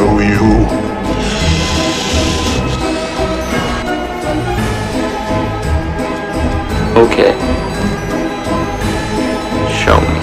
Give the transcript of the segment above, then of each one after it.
show you. Okay. Show me.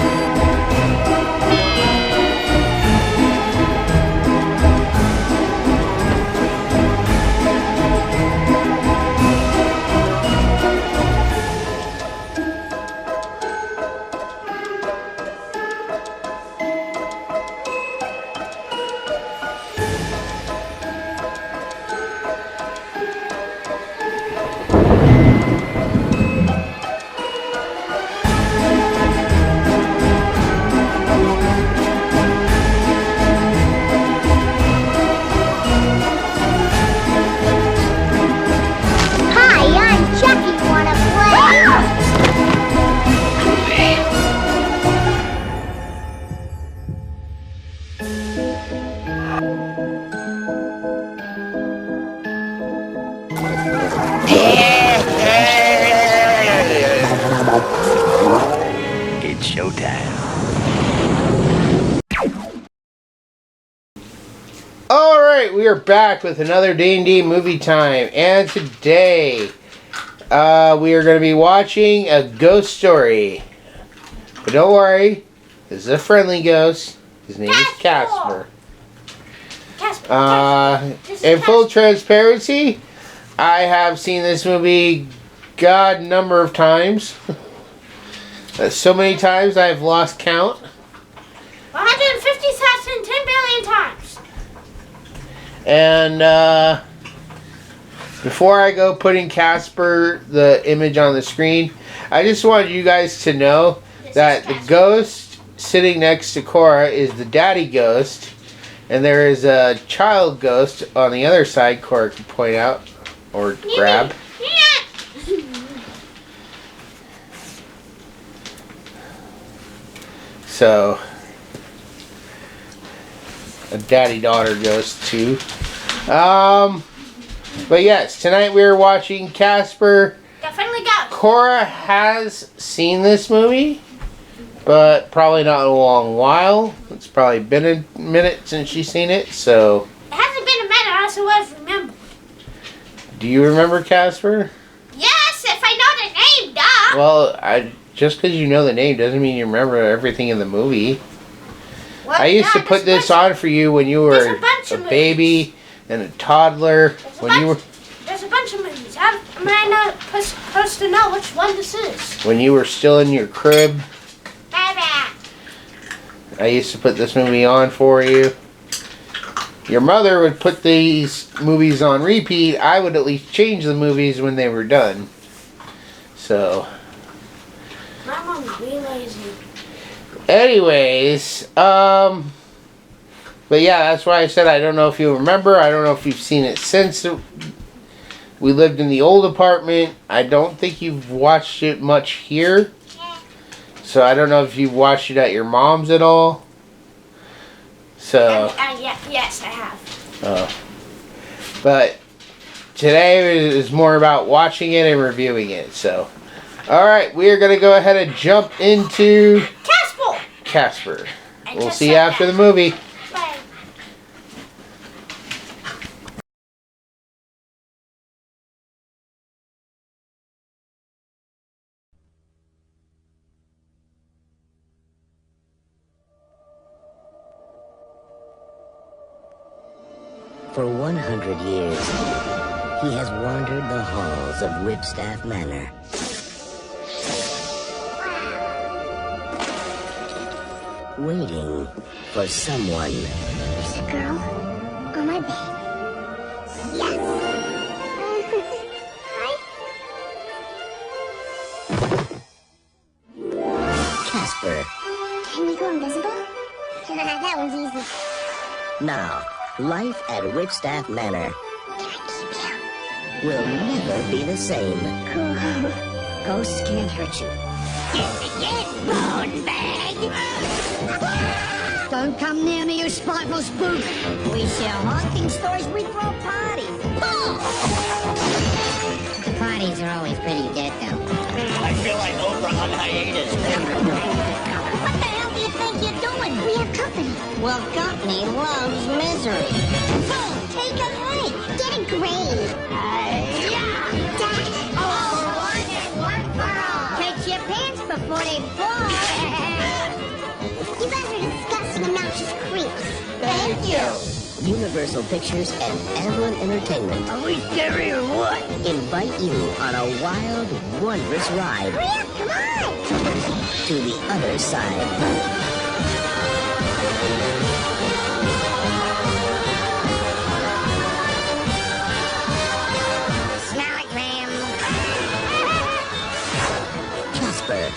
It's showtime. Alright, we are back with another D&D Movie Time, and today we are going to be watching a ghost story. But don't worry, this is a friendly ghost. His name is Casper. In full transparency, I have seen this movie God number of times. So many times I've lost count. 150,010 billion times. And before I go putting Casper, the image on the screen, I just wanted you guys to know that the ghost sitting next to Cora is the daddy ghost, and there is a child ghost on the other side Cora can point out or grab. So, a daddy-daughter ghost too. But yes, tonight we are watching Casper. The Friendly Ghost. Cora has seen this movie, but probably not in a long while. It's probably been a minute since she's seen it, so. It hasn't been a minute, I also always remember. Do you remember Casper? Yes, if I know the name, duh. Well, just because you know the name doesn't mean you remember everything in the movie. Well, I used to put this on for you when you were a baby and a toddler. There's a bunch of movies. How am I not supposed to know which one this is? When you were still in your crib. Baby. I used to put this movie on for you. Your mother would put these movies on repeat. I would at least change the movies when they were done. So. My mom's really lazy. Anyways, but yeah, that's why I said I don't know if you remember. I don't know if you've seen it since we lived in the old apartment. I don't think you've watched it much here. So I don't know if you've watched it at your mom's at all. So. Yes, I have. But today is more about watching it and reviewing it. So, all right, we are going to go ahead and jump into Casper. We'll see you after the movie. Bye. For 100 years, he has wandered the halls of Whipstaff Manor. Waiting for someone. There's a girl on my bed. Yes! Hi. Casper. Can you go invisible? That one's easy. Now, life at Whipstaff Manor Can I keep will never be the same. you? Cool. Ghosts can't hurt you. Yes, bone bag! Don't come near me, you spiteful spook! We share haunting stories, we throw parties. The parties are always pretty dead, though. I feel like Oprah on hiatus. What the hell do you think you're doing? We have company. Well, company loves misery. Hey, take a hike. Get a grade. Dad. All for one and one for all. Catch your pants before they fall. You guys are disgusting obnoxious creeps. Thank you. Universal Pictures and Evelyn Entertainment Are we scary or what? invite you on a wild, wondrous ride Hurry up, come on. to the other side. Smell it, Graham. Casper,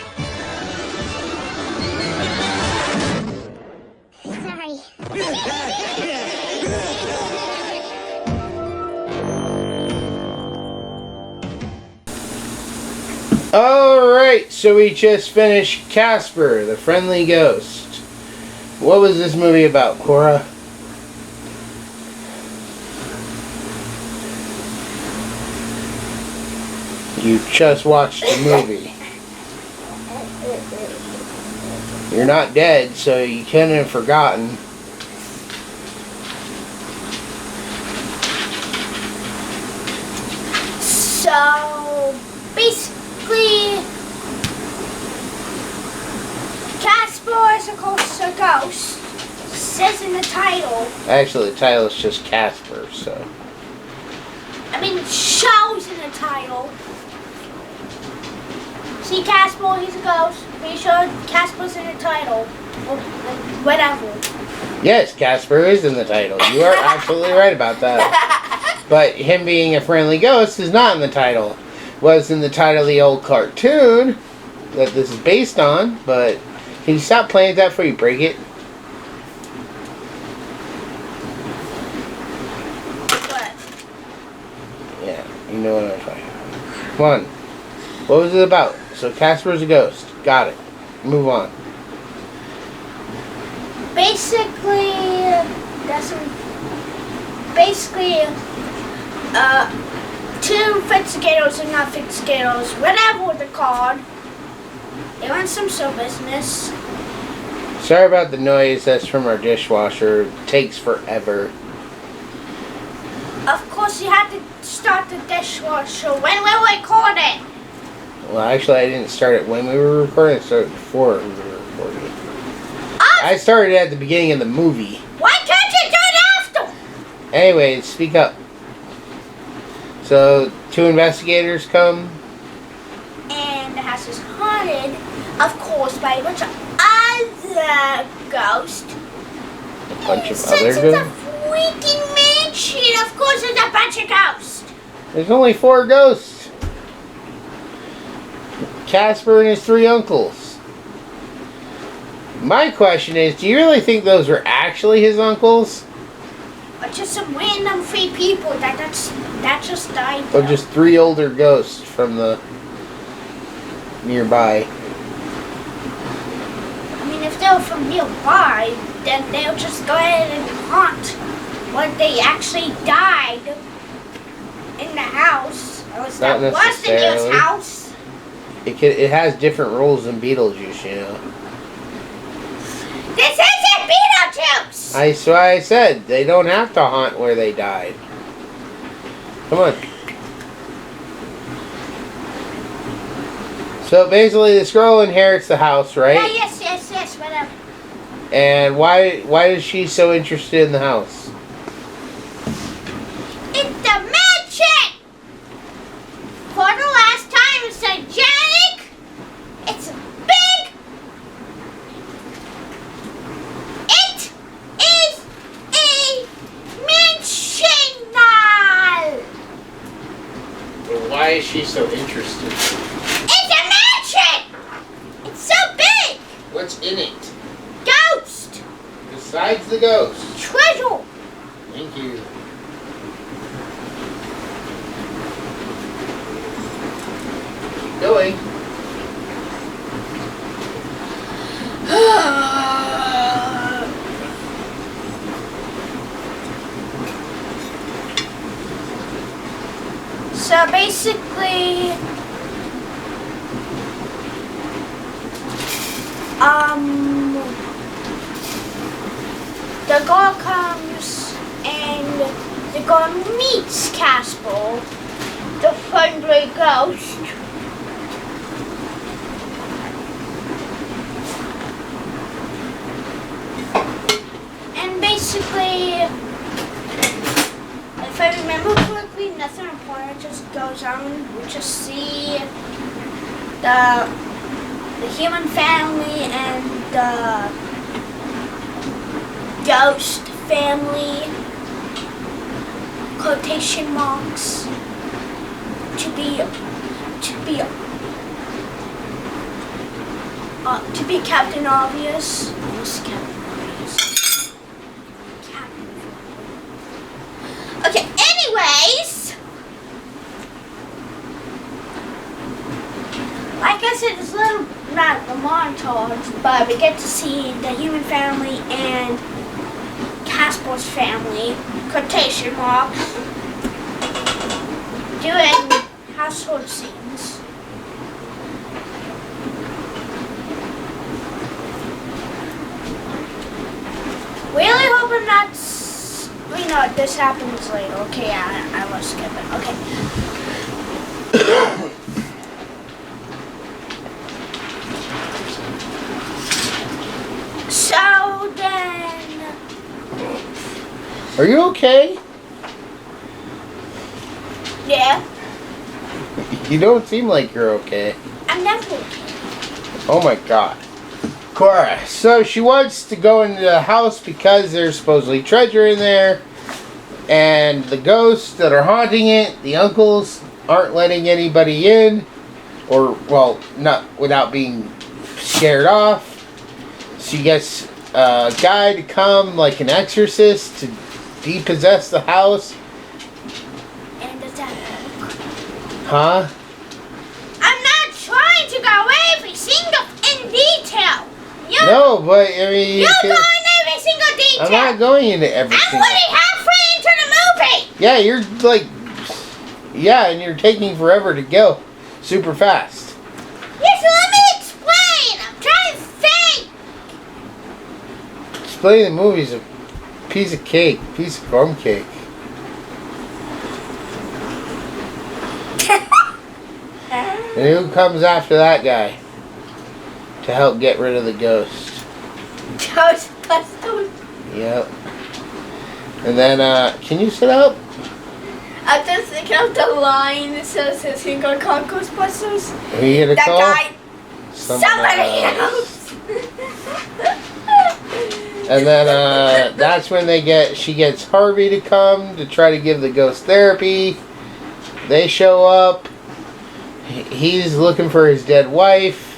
Sorry. Alright, so we just finished Casper the Friendly Ghost. What was this movie about, Cora? You just watched the movie. You're not dead, so you couldn't have forgotten. So, basically, Casper is a ghost. Says in the title. Actually, the title is just Casper, so. I mean, it shows in the title. See, Casper, he's a ghost. Pretty sure Casper's in the title. Or whatever. Yes, Casper is in the title. You are absolutely right about that. But him being a friendly ghost is not in the title. Was in the title of the old cartoon that this is based on, but can you stop playing with that before you break it? But Yeah, you know what I'm talking about. Come on. What was it about? So Casper's a ghost. Got it. Move on. basically, two investigators and not investigators, whatever they're called. They want some business. Sorry about the noise. That's from our dishwasher. It takes forever. Of course, you have to start the dishwasher when we record it. Well, actually, I didn't start it when we were recording. I started before we were recording. I started at the beginning of the movie. Why can't you do it after? Anyways, speak up. So, two investigators come. And the house is haunted, of course, by a bunch of other ghosts. A bunch of Since other it's a ghosts. freaking mansion, of course there's a bunch of ghosts. There's only 4 ghosts. Casper and his 3 uncles. My question is, do you really think those were actually his uncles? Or just some random 3 people that just died. Or just 3 older ghosts from the nearby? I mean, if they were from nearby, then they'll just go ahead and haunt when they actually died in the house. Or was Not that was the nearest necessarily. house. It has different rules than Beetlejuice, you know. This isn't Beetlejuice! That's why I said they don't have to haunt where they died. Come on. So basically, this girl inherits the house, right? Yeah, yes, whatever. And why is she so interested in the house? It's the mansion! For the last time, it's gigantic. It's big. It is a mansion now. Well, why is she so interested? It's a mansion. It's so big. What's in it? Ghost. Besides the ghost. Treasure. Thank you. Keep going. So basically, the girl comes and the girl meets Casper, the friendly ghost. And basically, if I remember correctly, nothing important just goes on. We just see the human family and the ghost family, quotation marks, to be Captain Obvious. Who's Captain Obvious? Captain. Okay, anyways, like I said, it's a little, not a montage, but we get to see the human family and Casper's family, quotation marks, doing household scenes. Really hoping that's, you know, this happens later. Okay, I will skip it. Okay. So then... Are you okay? Yeah. You don't seem like you're okay. I'm never okay. Oh my god. Cora, so she wants to go into the house because there's supposedly treasure in there. And the ghosts that are haunting it, the uncles, aren't letting anybody in. Or, well, not without being scared off. She gets a guy to come, like an exorcist, to depossess the house. And does that work? Huh? I'm not trying to go every single in detail. No, but I mean... You're going every single detail. I'm not going into every I'm single... only halfway into the movie. Yeah, you're like... Yeah, and you're taking forever to go. Super fast. Yes, let me explain. I'm trying to think. Explaining the movie's a piece of cake. Piece of crumb cake. And who comes after that guy? To help get rid of the ghost. Ghostbusters. Yep. And then, can you sit up? I'm just thinking of the line that says he's gonna call Ghostbusters. Who you gonna That call? guy. Somebody else. And then, that's when she gets Harvey to come to try to give the ghost therapy. They show up. He's looking for his dead wife.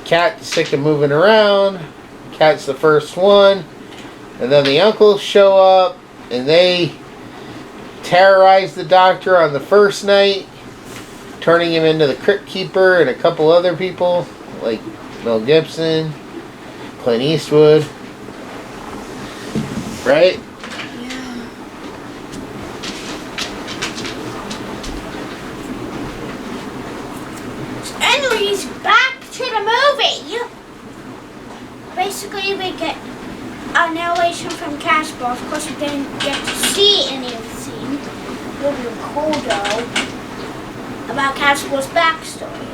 Kat's sick of moving around. Kat's the first one. And then the uncles show up and they terrorize the doctor on the first night, turning him into the crypt keeper and a couple other people like Mel Gibson, Clint Eastwood. Right? Yeah. Anyways, back to the movie. Basically, we get a narration from Casper. Of course, we didn't get to see any of the scene. Really cool, though, about Casper's backstory.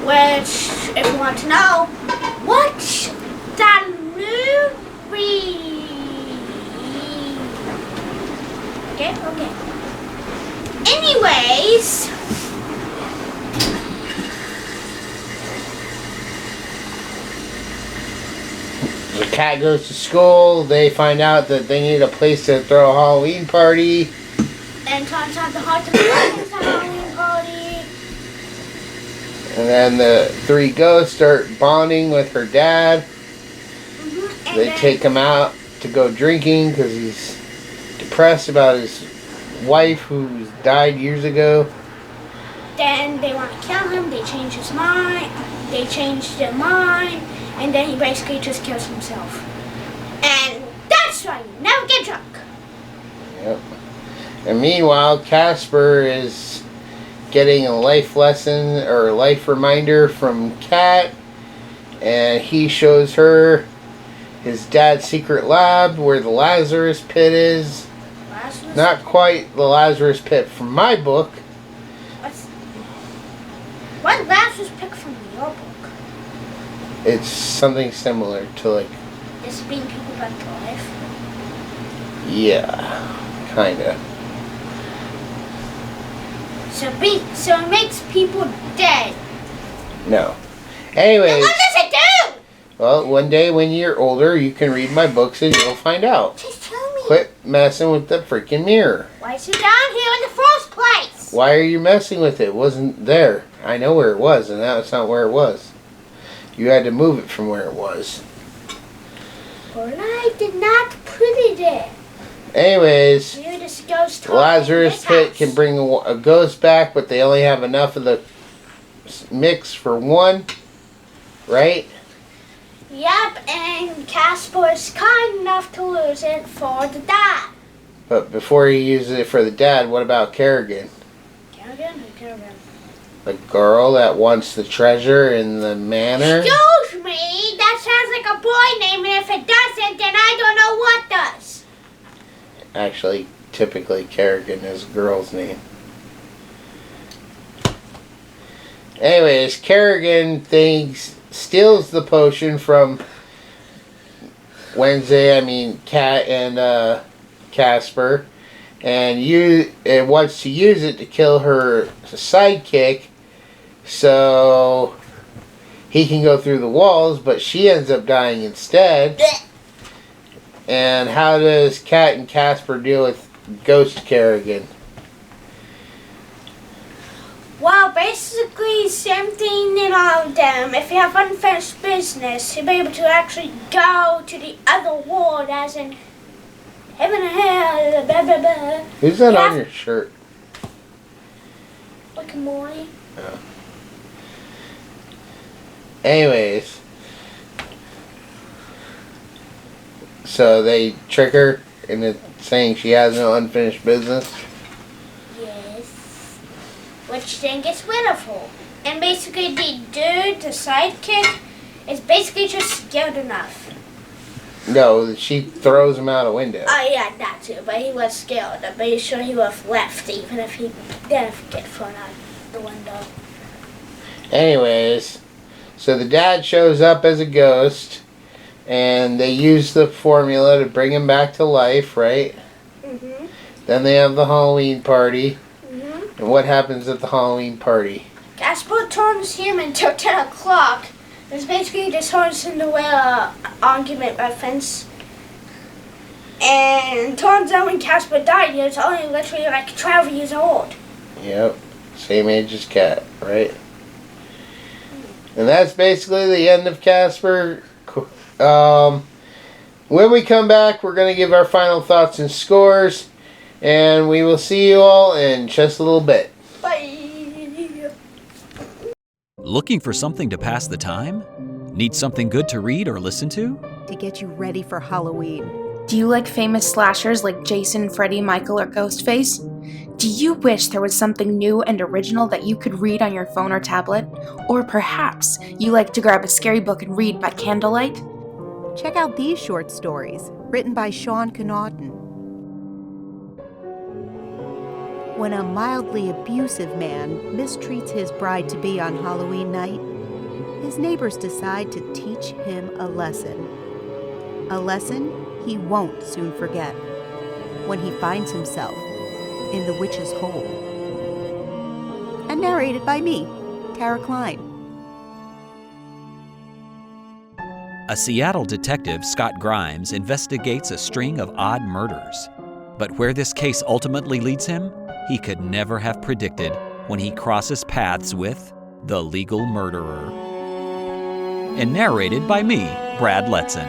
Which, if you want to know, watch that movie. Okay. Anyways, the cat goes to school. They find out that they need a place to throw a Halloween party. and turns out the heart of the Halloween party. And then the three ghosts start bonding with her dad. Mm-hmm. They take him out to go drinking because he's depressed about his wife who died years ago. Then they want to kill him. They change his mind. They change their mind. And then he basically just kills himself. And that's why you never get drunk. Yep. And meanwhile, Casper is getting a life lesson or life reminder from Kat, and he shows her his dad's secret lab where the Lazarus pit is. Not quite the Lazarus pit from my book. What Lazarus pit from your book? It's something similar to like. It's bringing people back to life. Yeah, kinda. So it makes people dead. No. Anyways. Then what does it do? Well, one day when you're older, you can read my books and you'll find out. Just tell me. Quit messing with the freaking mirror. Why is it down here in the first place? Why are you messing with it? It wasn't there. I know where it was, and that's not where it was. You had to move it from where it was. But I did not put it there. Anyways, You're this ghost the Lazarus pit can bring a ghost back, but they only have enough of the mix for one, right? Yep, and Casper is kind enough to lose it for the dad. But before he uses it for the dad, what about Kerrigan? Kerrigan? The girl that wants the treasure in the manor? Excuse me, that sounds like a boy name, and if it doesn't, then I don't know what does. Actually, typically Kerrigan is a girl's name. Anyways, Kerrigan steals the potion from Kat and Casper, and wants to use it to kill her sidekick, so he can go through the walls, but she ends up dying instead. And how does Kat and Casper deal with Ghost Kerrigan? Well, basically, same thing in all of them. If you have unfinished business, you'll be able to actually go to the other world, as in heaven and hell, blah, blah, blah. Who's that on your shirt? Rick and Morty. Oh. Anyways, so they trick her into saying she has no unfinished business. Yes. Which then gets rid of her. And basically the dude, the sidekick, is basically just scared enough. No, she throws him out a window. Oh yeah, that too, but he was scared. I'm pretty sure he would have left even if he didn't get thrown out the window. Anyways, so the dad shows up as a ghost, and they use the formula to bring him back to life, right? Mm-hmm. Then they have the Halloween party. Mm-hmm. And what happens at the Halloween party? Casper turns human till 10 o'clock. It's basically this whole Cinderella argument reference. And turns out when Casper died, he was only literally like 12 years old. Yep. Same age as Kat, right? And that's basically the end of Casper. When we come back, we're going to give our final thoughts and scores. And we will see you all in just a little bit. Bye. Looking for something to pass the time? Need something good to read or listen to? To get you ready for Halloween. Do you like famous slashers like Jason, Freddy, Michael, or Ghostface? Do you wish there was something new and original that you could read on your phone or tablet? Or perhaps you like to grab a scary book and read by candlelight? Check out these short stories, written by Sean Connaughton. When a mildly abusive man mistreats his bride-to-be on Halloween night, his neighbors decide to teach him a lesson. A lesson he won't soon forget when he finds himself in the witch's hole. And narrated by me, Tara Klein. A Seattle detective, Scott Grimes, investigates a string of odd murders. But where this case ultimately leads him, he could never have predicted when he crosses paths with the legal murderer. And narrated by me, Brad Letson.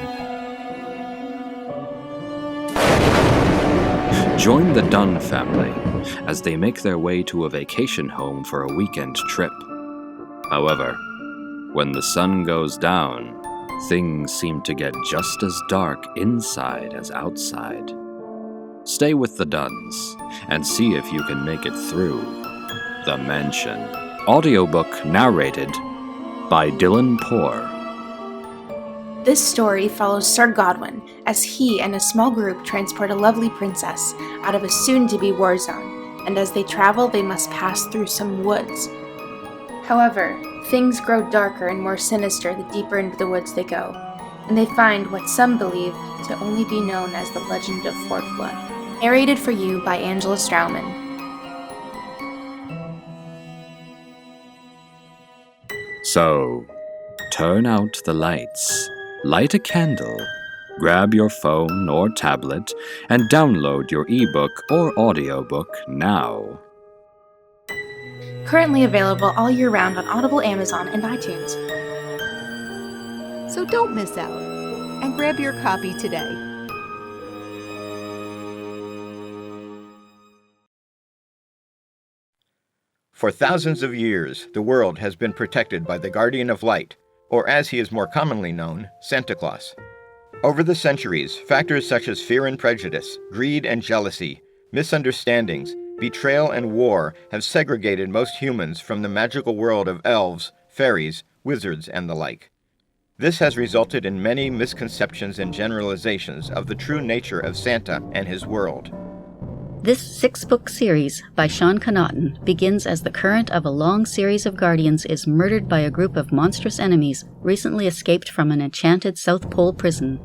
Join the Dunn family as they make their way to a vacation home for a weekend trip. However, when the sun goes down, things seem to get just as dark inside as outside. Stay with the Dunns and see if you can make it through The Mansion. Audiobook narrated by Dylan Poor. This story follows Sir Godwin as he and a small group transport a lovely princess out of a soon-to-be war zone, and as they travel, they must pass through some woods. However, things grow darker and more sinister the deeper into the woods they go, and they find what some believe to only be known as the Legend of Fort Blood. Narrated for you by Angela Strauman. So, turn out the lights, light a candle, grab your phone or tablet, and download your ebook or audiobook now. Currently available all year round on Audible, Amazon, and iTunes. So don't miss out and grab your copy today. For thousands of years, the world has been protected by the Guardian of Light, or as he is more commonly known, Santa Claus. Over the centuries, factors such as fear and prejudice, greed and jealousy, misunderstandings, betrayal and war have segregated most humans from the magical world of elves, fairies, wizards, and the like. This has resulted in many misconceptions and generalizations of the true nature of Santa and his world. This 6-book series by Sean Connaughton begins as the current of a long series of guardians is murdered by a group of monstrous enemies recently escaped from an enchanted South Pole prison.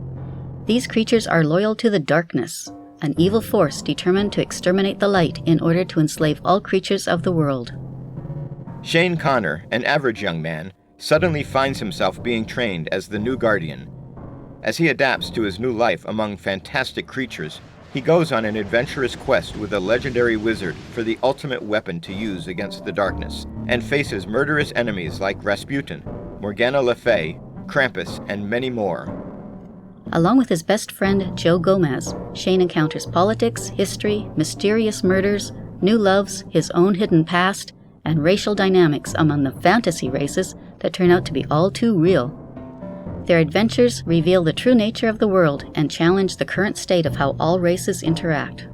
These creatures are loyal to the darkness, an evil force determined to exterminate the light in order to enslave all creatures of the world. Shane Connor, an average young man, suddenly finds himself being trained as the new guardian. As he adapts to his new life among fantastic creatures, he goes on an adventurous quest with a legendary wizard for the ultimate weapon to use against the darkness, and faces murderous enemies like Rasputin, Morgana Le Fay, Krampus, and many more. Along with his best friend Joe Gomez, Shane encounters politics, history, mysterious murders, new loves, his own hidden past, and racial dynamics among the fantasy races that turn out to be all too real. Their adventures reveal the true nature of the world and challenge the current state of how all races interact.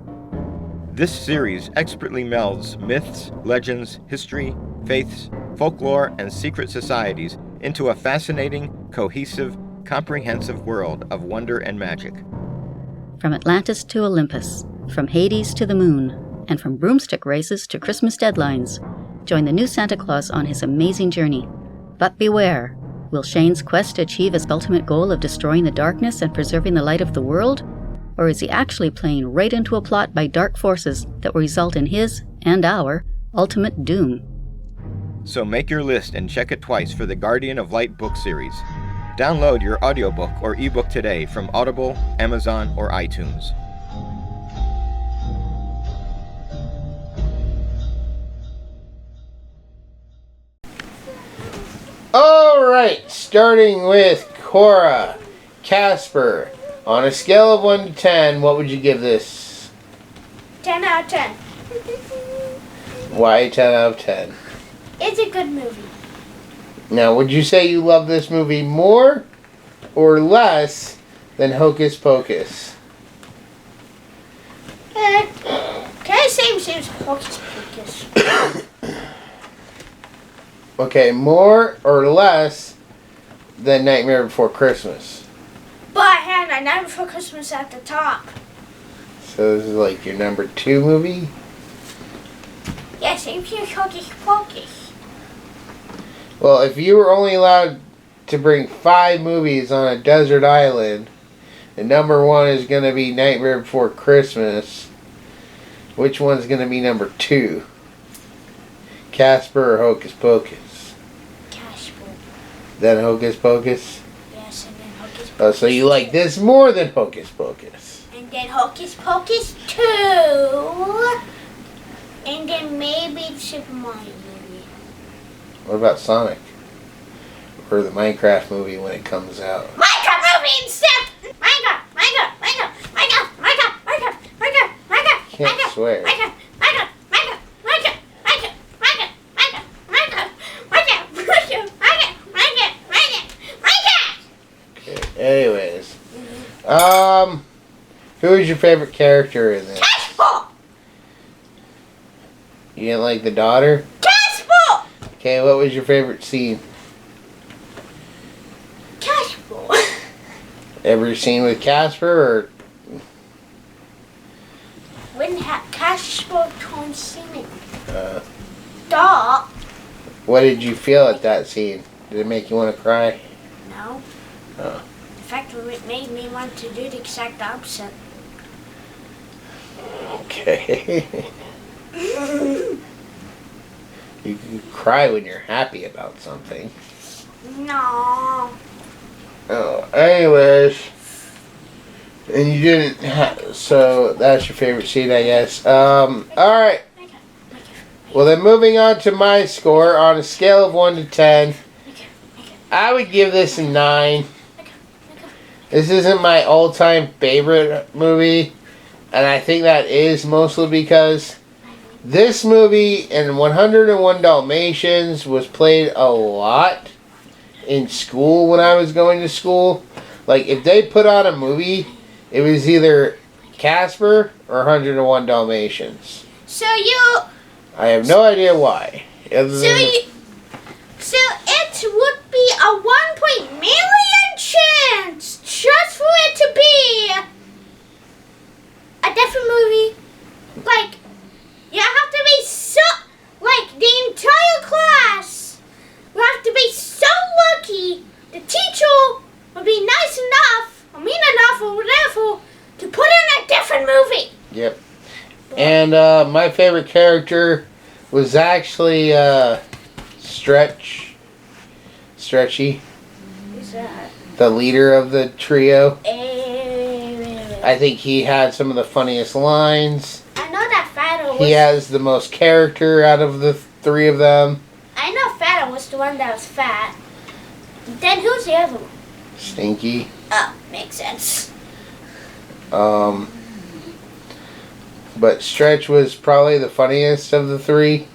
This series expertly melds myths, legends, history, faiths, folklore, and secret societies into a fascinating, cohesive, comprehensive world of wonder and magic. From Atlantis to Olympus, from Hades to the moon, and from broomstick races to Christmas deadlines, join the new Santa Claus on his amazing journey. But beware! Will Shane's quest achieve his ultimate goal of destroying the darkness and preserving the light of the world? Or is he actually playing right into a plot by dark forces that will result in his, and our, ultimate doom? So make your list and check it twice for the Guardian of Light book series. Download your audiobook or ebook today from Audible, Amazon, or iTunes. Alright, starting with Cora. Casper. On a scale of 1 to 10, what would you give this? 10 out of 10. Why 10 out of 10? It's a good movie. Now, would you say you love this movie more or less than Hocus Pocus? Kind of same as Hocus Pocus. Okay, more or less than Nightmare Before Christmas? But I had a Night Before Christmas at the top. So this is like your number 2 movie? Yeah, same as Hocus Pocus. Well, if you were only allowed to bring 5 movies on a desert island, and number 1 is going to be Nightmare Before Christmas, which one's going to be number 2? Casper or Hocus Pocus? Casper. Then Hocus Pocus? Yes, and then Hocus Pocus. Oh, so you like this more than Hocus Pocus? And then Hocus Pocus 2. And then maybe the Super Mario movie. What about Sonic? Or the Minecraft movie when it comes out? Minecraft movie instead! Minecraft! Can't swear. Anyways, who is your favorite character in this? Casper! You didn't like the daughter? Okay, what was your favorite scene? Casper. Every scene with Casper, When Casper turned singing. or Stop. what did you feel at that scene? Did it make you want to cry? No. Oh. In fact, it made me want to do the exact opposite. Okay. You can cry when you're happy about something. No. Oh, anyways. And you didn't so that's your favorite scene, I guess. Alright. Well, then moving on to my score on a scale of 1 to 10. I would give this a 9. This isn't my all-time favorite movie. And I think that is mostly because this movie and 101 Dalmatians was played a lot in school when I was going to school. Like, if they put on a movie, it was either Casper or 101 Dalmatians. So you. I have no idea why. Other than So it would be a 1.1 chance just for it to be a different movie. Like, you have to be so, like, the entire class will have to be so lucky the teacher would be nice enough, or mean enough, or whatever, to put in a different movie. Yep. And my favorite character was actually Stretchy, Who's that? the leader of the trio. I think he had some of the funniest lines. I know that Fado was. He has the most character out of the three of them. I know Fado was the one that was fat. Then who's the other one? Stinky. Oh, makes sense. But Stretch was probably the funniest of the three.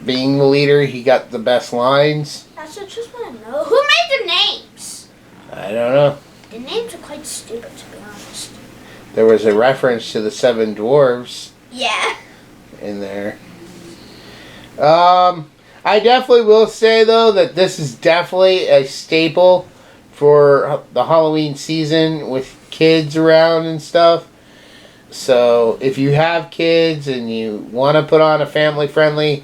Being the leader, he got the best lines. That's what I just want to know. Who made the names? I don't know. The names are quite stupid, to be honest. There was a reference to the 7 dwarves Yeah. in there. I definitely will say, though, that this is definitely a staple for the Halloween season with kids around and stuff. So if you have kids and you want to put on a family-friendly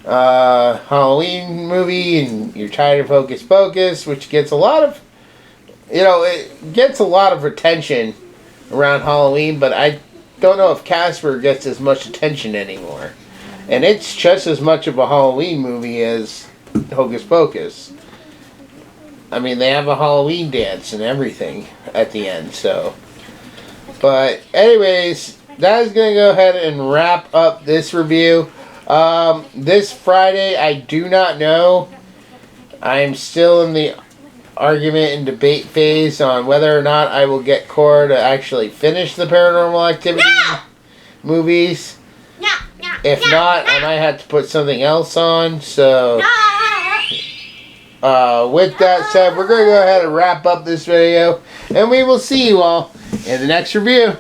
Halloween movie and you're tired of Hocus Pocus, which gets a lot of, it gets a lot of attention around Halloween, but I don't know if Casper gets as much attention anymore. And it's just as much of a Halloween movie as Hocus Pocus. I mean, they have a Halloween dance and everything at the end, so. But anyways, that is going to go ahead and wrap up this review. This Friday, I do not know. I am still in the argument and debate phase on whether or not I will get Cora to actually finish the Paranormal Activity movies. If not, I might have to put something else on. So, with that said, we're going to go ahead and wrap up this video. And we will see you all in the next review.